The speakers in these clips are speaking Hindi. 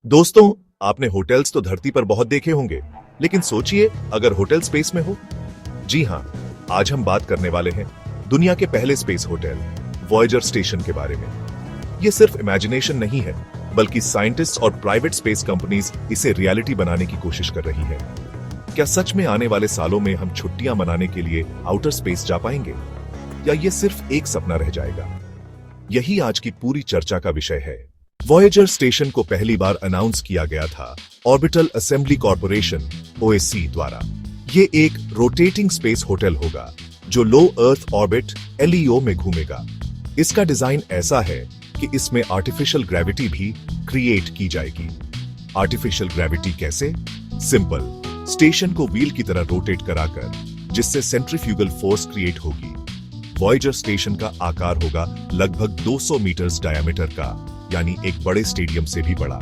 दोस्तों, आपने होटल्स तो धरती पर बहुत देखे होंगे, लेकिन सोचिए अगर होटल स्पेस में हो। जी हां, आज हम बात करने वाले हैं दुनिया के पहले स्पेस होटल वॉयेजर स्टेशन के बारे में। ये सिर्फ इमेजिनेशन नहीं है, बल्कि साइंटिस्ट और प्राइवेट स्पेस कंपनीज इसे रियलिटी बनाने की कोशिश कर रही है। क्या सच में आने वाले सालों में हम छुट्टियां मनाने के लिए आउटर स्पेस जा पाएंगे, या ये सिर्फ एक सपना रह जाएगा? यही आज की पूरी चर्चा का विषय है। वॉयेजर स्टेशन को पहली बार अनाउंस किया गया था ऑर्बिटल असेंबली कॉर्पोरेशन (OAC) द्वारा। ये एक रोटेटिंग स्पेस होटल होगा जो लो अर्थ ऑर्बिट (LEO) में घूमेगा। इसका डिजाइन ऐसा है कि इसमें आर्टिफिशियल ग्रेविटी भी क्रिएट की जाएगी। आर्टिफिशियल ग्रेविटी कैसे? सिंपल, स्टेशन को व्हील की तरह रोटेट कराकर, जिससे सेंट्रीफ्यूगल फोर्स क्रिएट होगी। वॉयेजर स्टेशन का आकार होगा लगभग 200 मीटर्स डायमीटर का, यानी एक बड़े स्टेडियम से भी बड़ा।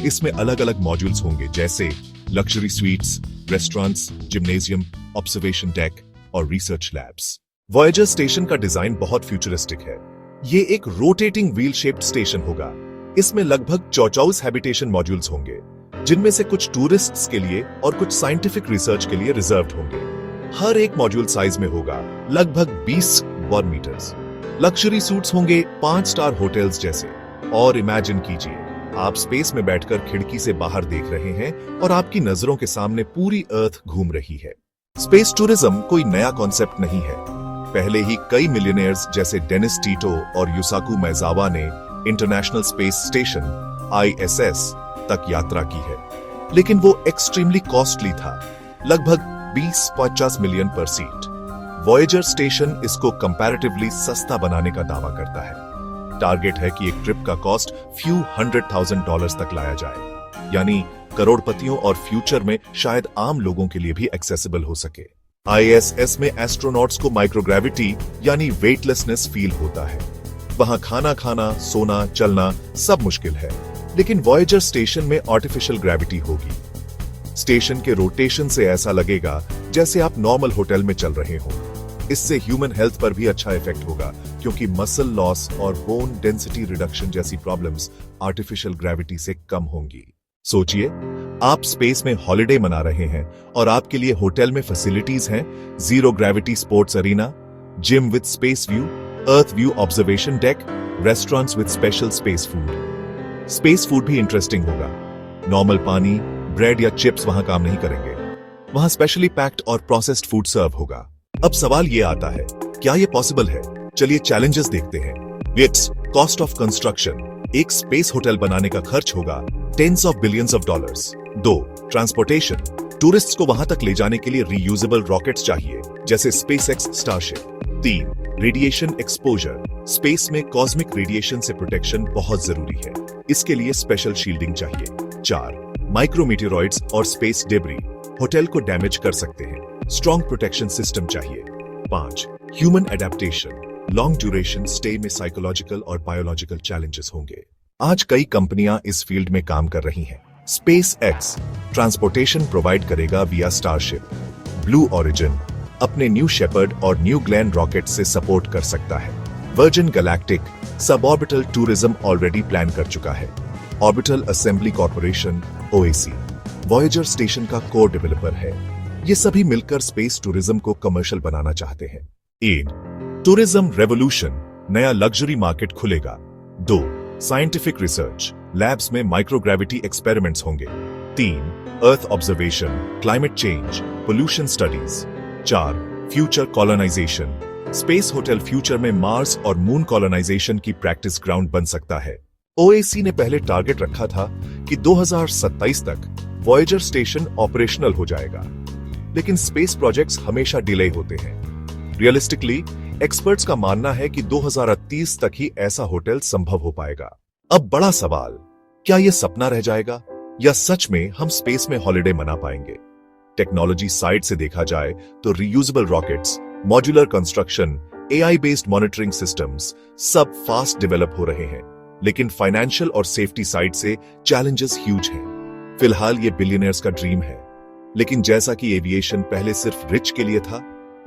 इसमें अलग अलग मॉड्यूल्स होंगे, जैसे luxury sweets, restaurants, gymnasium, observation deck और रिसर्च लैब्स। वॉयेजर स्टेशन का डिजाइन बहुत फ्यूचरिस्टिक है। ये एक रोटेटिंग व्हील शेप्ड स्टेशन होगा। इसमें लगभग 44 हैबिटेशन मॉड्यूल्स होंगे, जिनमें से कुछ टूरिस्ट्स के लिए और कुछ साइंटिफिक रिसर्च के लिए रिजर्व्ड होंगे। हर एक मॉड्यूल साइज में होगा लगभग 20 वर्ग मीटर्स। लग्जरी सूट्स होंगे 5 स्टार होटल्स जैसे। और इमेजिन कीजिए, आप स्पेस में बैठकर खिड़की से बाहर देख रहे हैं और आपकी नजरों के सामने पूरी अर्थ घूम रही है। स्पेस टूरिज्म कोई नया कॉन्सेप्ट नहीं है। पहले ही कई मिलियनेयर्स जैसे डेनिस टीटो और युसाकू मैजावा ने इंटरनेशनल स्पेस स्टेशन (ISS) तक यात्रा की है, लेकिन वो एक्सट्रीमली कॉस्टली था, लगभग 20-50 मिलियन पर सीट। वॉयेजर स्टेशन इसको कंपैरेटिवली सस्ता बनाने का दावा करता है। टारगेट है कि एक ट्रिप का कॉस्ट फ्यू $100,000 तक लाया जाए, यानी करोड़पतियों और फ्यूचर में शायद आम लोगों के लिए भी एक्सेसिबल हो सके। ISS में एस्ट्रोनॉट्स को माइक्रोग्रेविटी यानी वेटलेसनेस फील होता है। वहां खाना खाना, सोना, चलना सब मुश्किल है, लेकिन वॉयेजर स्टेशन में आर्टिफिशियल ग्रेविटी होगी। स्टेशन के रोटेशन से ऐसा लगेगा जैसे आप नॉर्मल होटल में चल रहे हो। इससे ह्यूमन हेल्थ पर भी अच्छा इफेक्ट होगा, क्योंकि मसल लॉस और बोन डेंसिटी रिडक्शन जैसी प्रॉब्लम्स आर्टिफिशियल ग्रेविटी से कम होंगी। सोचिए, आप स्पेस में हॉलिडे मना रहे हैं और आपके लिए होटल में फैसिलिटीज हैं: zero gravity sports arena, gym with space view, earth view observation deck, restaurants with special space food. Space food भी इंटरेस्टिंग होगा। नॉर्मल पानी, ब्रेड या चिप्स वहां काम नहीं करेंगे। वहां स्पेशली पैक्ड और प्रोसेस्ड फूड सर्व होगा। अब सवाल ये आता है, क्या ये पॉसिबल है? चलिए चैलेंजेस देखते हैं। It's cost of construction. एक स्पेस होटल बनाने का खर्च होगा tens of billions of dollars. 2. Transportation. Tourists को वहां तक ले जाने के लिए रीयूजेबल रॉकेट्स चाहिए, जैसे SpaceX starship. 3. Radiation exposure. Space में कॉस्मिक रेडिएशन से प्रोटेक्शन बहुत जरूरी है। इसके लिए स्पेशल शील्डिंग चाहिए। 4. माइक्रोमीटेरॉइड्स और स्पेस डेब्री होटल को डैमेज कर सकते हैं। स्ट्रॉन्ग प्रोटेक्शन सिस्टम चाहिए। 5. Human adaptation. Long duration stay में साइकोलॉजिकल और बायोलॉजिकल चैलेंजेस होंगे। आज कई कंपनियां इस फील्ड में काम कर रही हैं। SpaceX ट्रांसपोर्टेशन प्रोवाइड करेगा विया स्टारशिप। ब्लू ओरिजिन अपने न्यू शेपर्ड और न्यू ग्लेन रॉकेट से सपोर्ट कर सकता है। Virgin galactic suborbital tourism already plan कर चुका है। Orbital assembly corporation (OAC) Voyager station का कोर डेवलपर है। ये सभी मिलकर स्पेस टूरिज्म को कमर्शियल बनाना चाहते हैं। 1. Tourism revolution. नया लग्जरी मार्केट खुलेगा। 2. Scientific research. लैब्स में माइक्रोग्रेविटी एक्सपेरिमेंट्स होंगे। 3. Earth observation, climate change, pollution studies. 4. Future colonization. Space hotel future में मार्स और मून कॉलोनाइजेशन की प्रैक्टिस ग्राउंड बन सकता है। OAC ने पहले टारगेट रखा था कि 2027 तक वॉयेजर स्टेशन ऑपरेशनल हो जाएगा, लेकिन स्पेस प्रोजेक्ट्स हमेशा डिले होते हैं। रियलिस्टिकली, एक्सपर्ट्स का मानना है कि 2030 तक ही ऐसा होटल संभव हो पाएगा। अब बड़ा सवाल, क्या यह सपना रह जाएगा, या सच में हम स्पेस में हॉलिडे मना पाएंगे? टेक्नोलॉजी साइड से देखा जाए तो reusable rockets, modular construction, AI based monitoring systems सब फास्ट डेवलप हो रहे हैं, लेकिन फाइनेंशियल और सेफ्टी साइड से चैलेंजेस ह्यूज हैं। फिलहाल ये बिलियनियर्स का ड्रीम है, लेकिन जैसा कि एविएशन पहले सिर्फ रिच के लिए था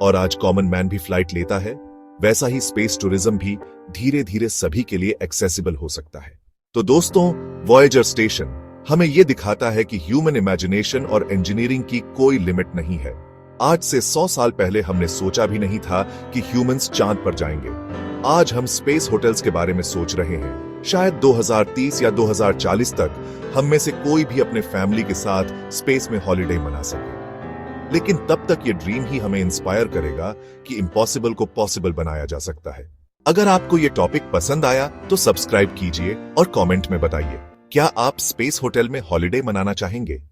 और आज कॉमन मैन भी फ्लाइट लेता है, वैसा ही स्पेस टूरिज्म भी धीरे धीरे सभी के लिए एक्सेसिबल हो सकता है। तो दोस्तों, वॉयेजर स्टेशन हमें यह दिखाता है कि ह्यूमन इमेजिनेशन और इंजीनियरिंग की कोई लिमिट नहीं है। आज से 100 साल पहले हमने सोचा भी नहीं था कि ह्यूमंस चांद पर जाएंगे। आज हम स्पेस होटल्स के बारे में सोच रहे हैं। शायद 2030 या 2040 तक हम में से कोई भी अपने फैमिली के साथ स्पेस में हॉलिडे मना सके। लेकिन तब तक ये ड्रीम ही हमें इंस्पायर करेगा कि इम्पॉसिबल को पॉसिबल बनाया जा सकता है। अगर आपको ये टॉपिक पसंद आया तो सब्सक्राइब कीजिए और कमेंट में बताइए, क्या आप स्पेस होटल में हॉलिडे मनाना चाहेंगे?